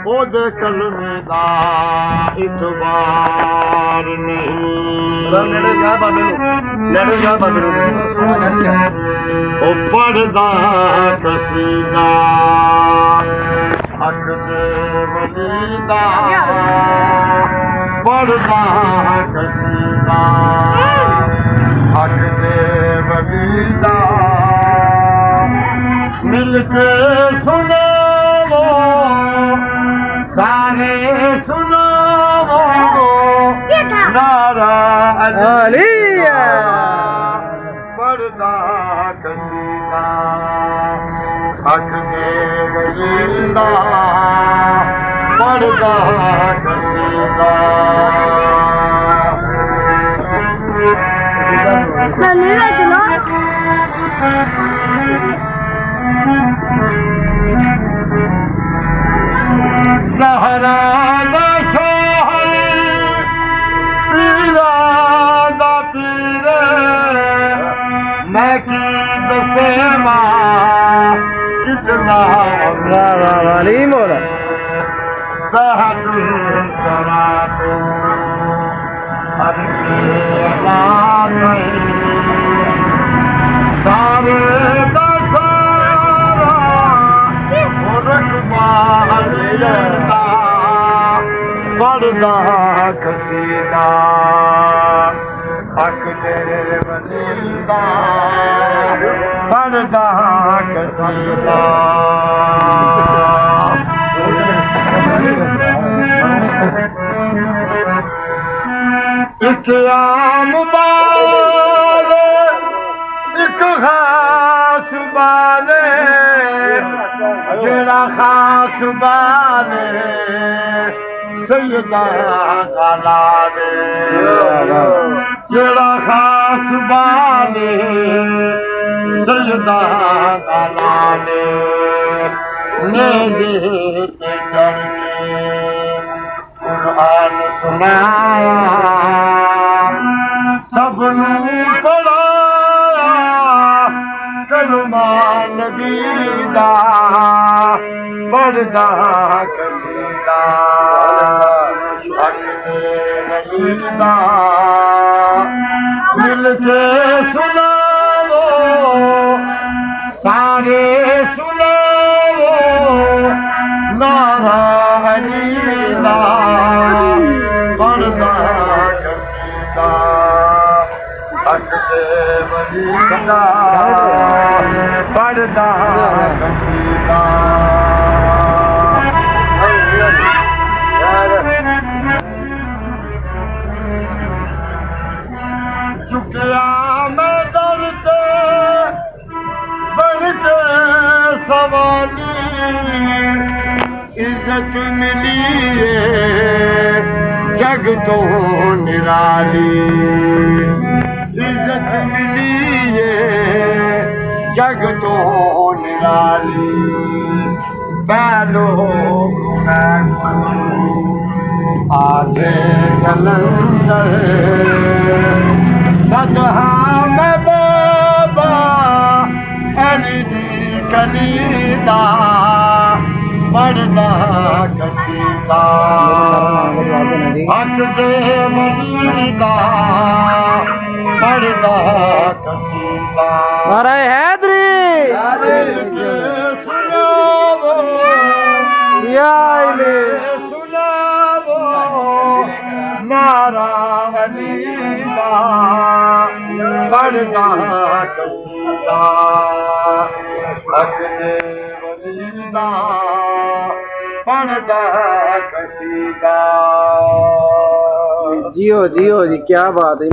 ਉਹਦੇ ਕਲਮੇ ਦਾ ਇਤਬਾਰ ਨਹੀਂ। ਨੇੜੇ ਜਾ ਬਾਬੇ ਨੂੰ, ਨੇੜੇ ਜਾ ਬਾਬੇ ਨੂੰ। ਉਹ ਪੜਦਾ ਕਸੀਦਾ ਹੱਕ ਦੇ ਵਲੀ ਦਾ, ਪੜਦਾ ਕਸੀਦਾ ਹੱਕ ਦੇ ਵਲੀ ਦਾ, ਮਿਲ ਕੇ ਸੁਣਾਵੋ ਸਾਰੇ ਸੁਣਾਵੋ ਨਾਰਾ ਅਲੀਆ, ਪੜਦਾ ਕਸੀਦਾ ਹੱਕ ਦੇ ਵਲੀ ਦਾ, ਪੜਦਾ ਕਸੀਦਾ। ਜ਼ਹਰਾ ਦਾ ਸ਼ਾਹਰ ਪੀਰਾ ਦਾ ਪੀਰ, ਮੈਂ ਕੀ ਦੱਸਾਂ ਕਿਤਨਾ ਵਾਲੀ ਮੋਲਾ ਬਹਾਦੁਰ ਸਰਾਤੋ ਅਰਸ਼ੇ ਅਲਾਮੇ ਸਾਰੇ ਦਾ ਸਾਰਾ ਉਹ ਰਕਬਾ ਅਲਦਾ, ਪੜਦਾ ਕਸੀਦਾ ਹੱਕ ਦੇ ਵਲੀ ਦਾ, ਪੜਦਾ ਕਸੀਦਾ। ਇੱਕ ਆਮ ਬਾਲ ਇੱਕ ਖਾਸ ਬਾਲ, ਜਿਹੜਾ ਖਾਸ ਬਾਲ ਸੈਯਦਾ ਦਾ ਲਾਲ, ਜਿਹੜਾ ਖਾਸ ਬਾਲ ਸੈਯਦਾ ਦਾ ਲਾਲ, ਨੇੜੇ ਤੇ ਚੜ੍ਹ ਕੇ ਕੁਰਾਨ ਸੁਣਾਇਆ, ਸਭ ਨੂੰ ਪੜ੍ਹਾਇਆ ਕਲਮਾ ਨਬੀ ਦਾ, ਪੜ੍ਹਦਾ ਕਸੀਦਾ ਹੱਕ ਦੇ ਵਲੀ ਦਾ, ਮਿਲ ਕੇ ਸੁਣਾਵੋ ਸਾਰੇ ਸੁਣਾਵੋ ਨਾਰਾ ਅਲੀ ਦਾ, ਪੜ੍ਹਦਾ ਕਸੀਦਾ ਹੱਕ ਦੇ ਵਲੀ ਦਾ, ਪੜ੍ਹਦਾ ਕਸੀਦਾ। ਝੁਕਿਆ ਮੈਂ ਦਰ ਤੇ ਬਣ ਕੇ ਸਵਾਲੀ, ਇੱਜ਼ਤ ਮਿਲੀ ਏ ਜਗ ਤੋਂ ਨਿਰਾਲੀ, ਇੱਜ਼ਤ ਮਿਲੀ ਏ ਜਗ ਤੋਂ ਨਿਰਾਲੀ, ਪਹਿਲੋ ਗੁਨਾਹ ਆਗੇ ਜਲੰਧਰ ਸਦਹਾ ਮੈਂ ਬਾਬਾ ਅਲੀ ਦੀ ਕਲੀ ਦਾ, ਪੜ੍ਹਦਾ ਕਸੀਦਾ ਹੱਕ ਦੇ ਵਲੀ ਦਾ, ਪੜ੍ਹਦਾ ਕਸੀਦਾ। ਨਾਰਾ ਹੈਦਰੀ ਸੁਣਾਵੋ ਯਾ ਇਲੇ, ਸੁਣਾਵੋ ਨਾਰਾ ਅਲੀ ਦਾ, ਪੜ੍ਹਦਾ ਕਸੀਦਾ ਹੱਕ ਦੇ ਵਲੀ ਦਾ, ਪੜ੍ਹਦਾ ਕਸੀਦਾ। जियो जियो जी, क्या बात है।